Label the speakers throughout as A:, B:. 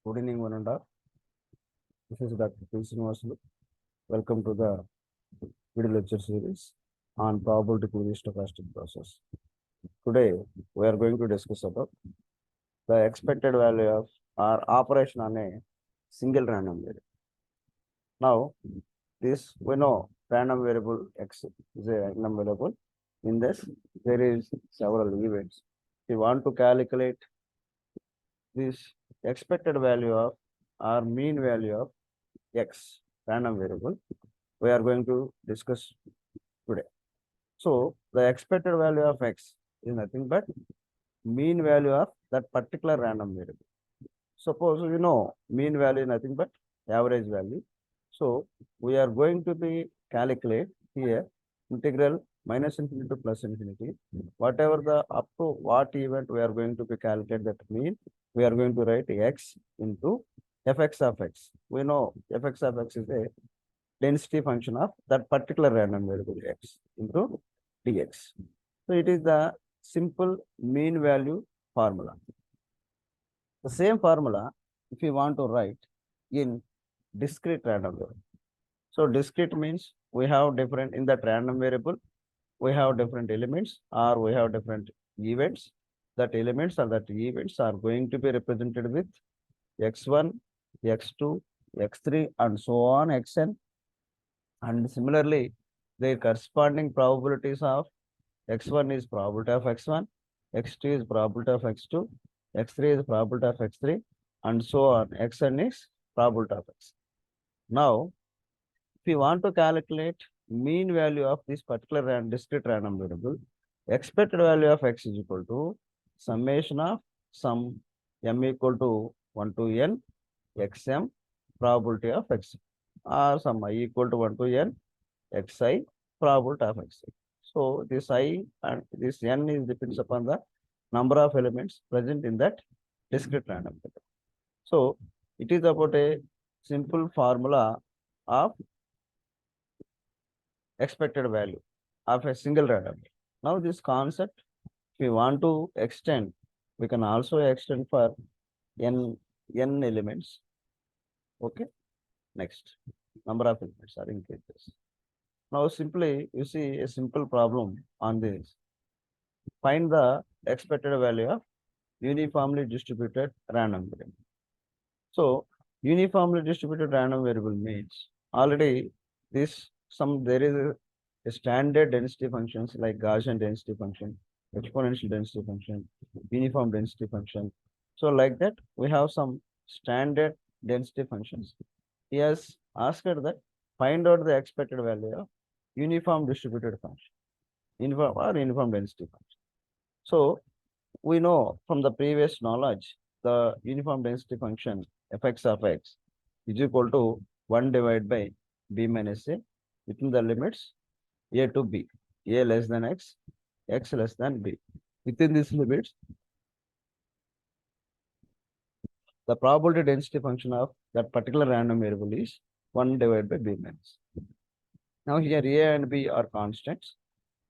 A: Good evening, one and all. This is Dr. P. Srinivasulu. Welcome to the video lecture series on probability theory stochastic process. Today, we are going to discuss about the expected value of our operation on a single random variable. Now, this we know random variable x is a random variable. In this, there is several events. We want to calculate this expected value of or mean value of x random variable we are going to discuss today. So the expected value of x is nothing but mean value of that particular random variable. Suppose you know mean value is nothing but average value. So we are going to be calculate here integral minus infinity to plus infinity. Whatever the up to what event we are going to be calculate that mean, we are going to write x into fx of x. We know fx of x is a density function of that particular random variable x into dx. So it is the simple mean value formula. The same formula, if you want to write in discrete random variable. So discrete means we have different in that random variable, we have different elements or we have different events. That elements or that events are going to be represented with x1, x2, x3 and so on xn. And similarly, their corresponding probabilities of x1 is probability of x1, x2 is probability of x2, x3 is probability of x3, and so on. xn is probability of x. Now, if you want to calculate mean value of this particular discrete random variable, expected value of x is equal to summation of sum m equal to 1 to n xm probability of x or sum I equal to 1 to n xi probability of xi. So this I and this n is depends upon the number of elements present in that discrete random variable. So it is about a simple formula of expected value of a single random. Now this concept, if we want to extend, we can also extend for n elements. Okay. Next, number of elements are increases. Now simply you see a simple problem on this. Find the expected value of uniformly distributed random variable. So uniformly distributed random variable means already this there is a standard density functions like Gaussian density function, exponential density function, uniform density function. So like that we have some standard density functions. He has asked that find out the expected value of uniform distributed function, uniform density function. So we know from the previous knowledge, the uniform density function fx of x is equal to 1 divided by b minus a within the limits a to b, a less than x, x less than b. Within these limits, the probability density function of that particular random variable is 1 divided by b minus. Now here a and b are constants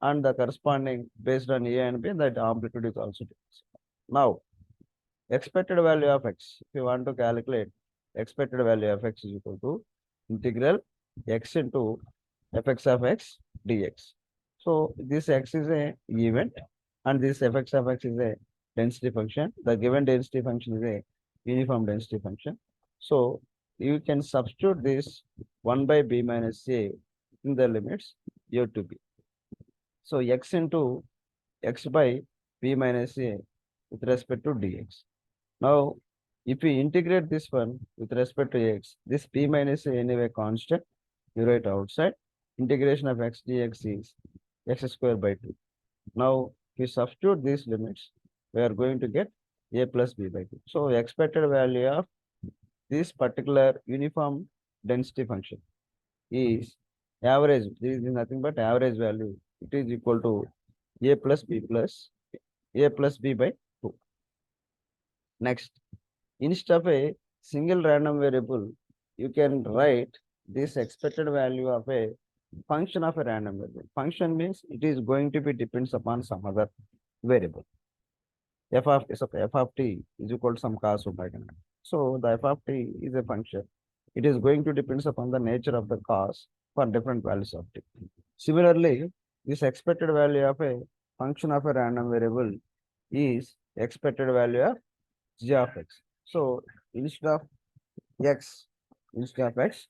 A: and the corresponding based on a and b, that amplitude is also different. Now, expected value of x, if you want to calculate expected value of x is equal to integral x into fx of x dx. So this x is a event and this fx of x is a density function. The given density function is a uniform density function. So you can substitute this 1 by b minus a in the limits a to b. So x into x by b minus a with respect to dx. Now, if we integrate this one with respect to x, this p minus a anyway constant, you write outside. Integration of x dx is x square by 2. Now, if we substitute these limits, we are going to get a plus b by 2. So, expected value of this particular uniform density function is average. This is nothing but average value. It is equal to a plus b by 2. Next, instead of a single random variable, you can write this expected value of a function of a random variable. Function means it is going to be depends upon some other variable. F of t is equal to some cos omega naught. So the f of t is a function. It is going to depends upon the nature of the cause for different values of t. Similarly, this expected value of a function of a random variable is expected value of g of x. So instead of x, instead of x,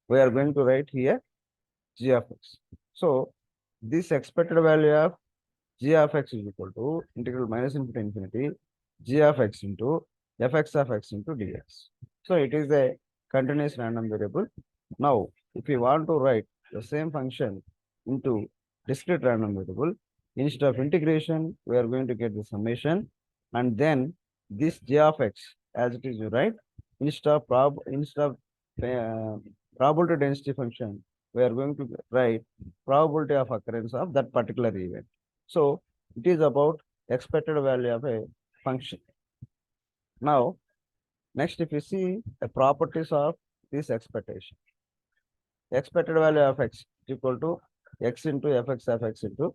A: we are going to write here g of x. So this expected value of g of x is equal to integral minus infinity to infinity g of x into fx of x into dx. So it is a continuous random variable. Now, if you want to write the same function into discrete random variable, instead of integration, we are going to get the summation, and then this g of x as it is, right? Instead of uh, probability density function, we are going to write probability of occurrence of that particular event. So it is about expected value of a function. Now, next, if you see the properties of this expectation, expected value of x is equal to x into fx of x into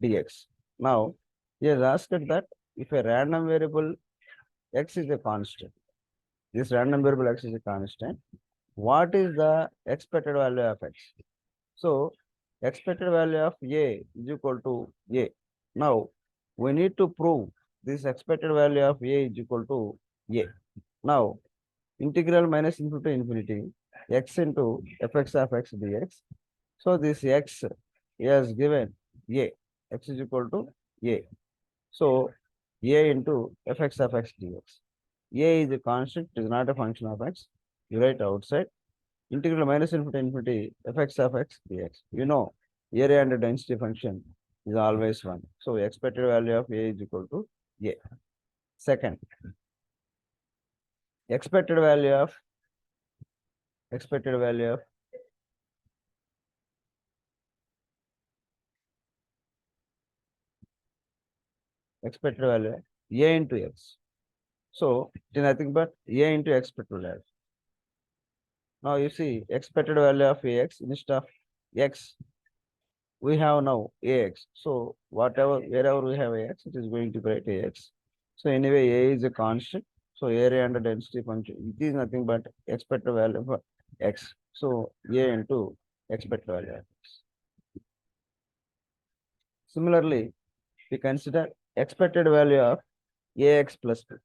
A: dx. Now, he has asked that if a random variable x is a constant, this random variable x is a constant, what is the expected value of x? So, expected value of a is equal to a. Now, we need to prove this expected value of a is equal to a. Now, integral minus infinity to infinity x into fx of x dx. So, this x is given a, x is equal to a. So, a into fx of x dx. A is a constant, it is not a function of x. You write outside. Integral minus infinity to infinity fx of x dx. You know, area under density function is always 1. So, expected value of a is equal to a. Second, expected value of expected value of expected value a into x. So, it is nothing but a into expected value. Now, you see, expected value of ax instead of x, we have now ax. So, wherever we have ax, it is going to write ax. So, anyway, a is a constant. So, area under density function, it is nothing but expected value of x. So, a into expected value of x. Similarly, we consider expected value of ax plus b.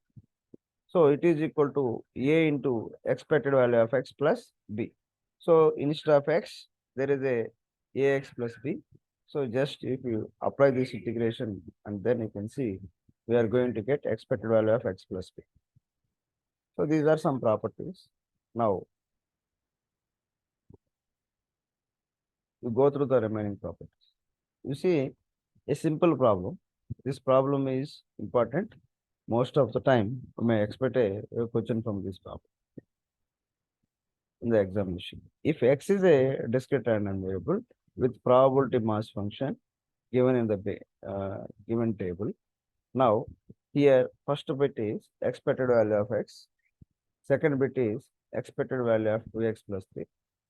A: So it is equal to a into expected value of x plus b. So instead of x, there is a ax plus b. So just if you apply this integration, and then you can see we are going to get expected value of x plus b. So these are some properties. Now you go through the remaining properties. You see a simple problem. This problem is important. Most of the time, you may expect a question from this problem in the examination. If x is a discrete random variable with probability mass function given in the given table, now here first bit is expected value of x, second bit is expected value of 2x plus 3,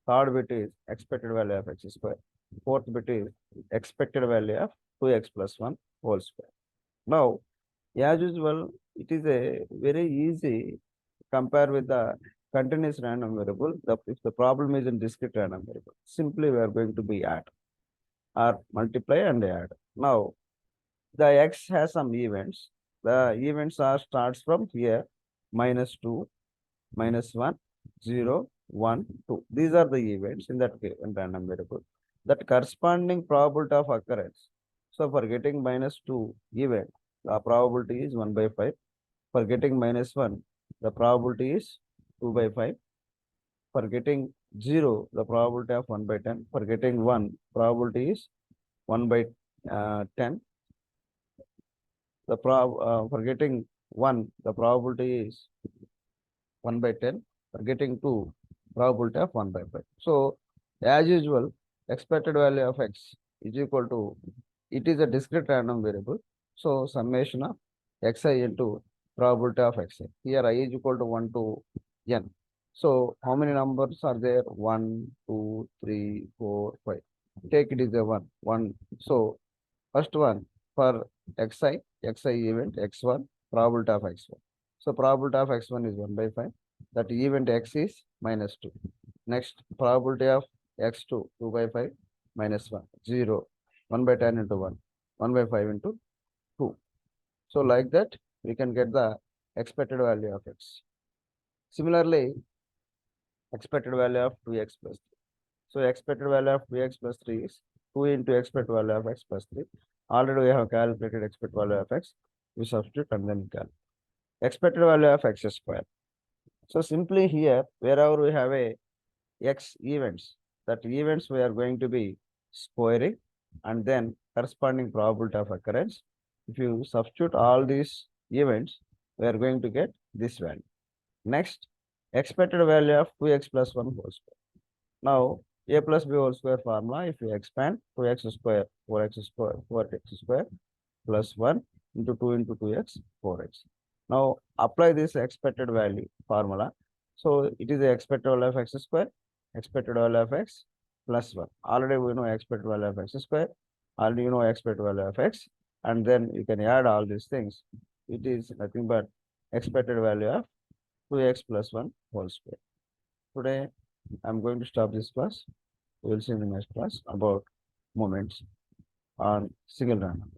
A: third bit is expected value of x square, fourth bit is expected value of 2x plus 1 whole square. Now, as usual, it is a very easy compare with the continuous random variable. If the problem is in discrete random variable, simply we are going to be add or multiply and add. Now, the x has some events. The events are starts from here -2, -1, 0, 1, 2. These are the events in that in random variable. That corresponding probability of occurrence. So for getting -2 event, the probability is 1 by 5. For getting -1, the probability is 2 by 5. For getting 0, the probability of 1 by 10. For getting 1, probability is 1 by 10. For getting 1, the probability is 1 by 10. For getting 2, probability of 1 by 5. So, as usual, expected value of x is equal to, it is a discrete random variable. So, summation of xi into probability of xi. Here, I is equal to 1 to n. So, how many numbers are there? 1, 2, 3, 4, 5. Take it is a 1. 1. So, first one for xi event, x1, probability of x1. So probability of x1 is 1 by 5. That event x is minus 2. Next, probability of x2, 2 by 5 minus 1, 0. 1 by 10 into 1, 1 by 5 into 2. So like that, we can get the expected value of x. Similarly, expected value of 2x plus 3. So expected value of 2x plus 3 is 2 into expected value of x plus 3. Already we have calculated expected value of x. We substitute and then calculate. Expected value of x square. So simply here, wherever we have a x events, that events we are going to be squaring and then corresponding probability of occurrence. If you substitute all these events, we are going to get this value. Next, expected value of 2x plus 1 whole square. Now, a plus b whole square formula, if you expand 2x square, 4x square, 4x square plus 1 into 2 into 2x, 4x. Now, apply this expected value formula. So, it is the expected value of x square, expected value of x plus 1. Already we know expected value of x square, already you know expected value of x, and then you can add all these things. It is nothing but expected value of 2x plus 1 whole square. Today, I'm going to stop this class. We will see in the next class about moments on single random.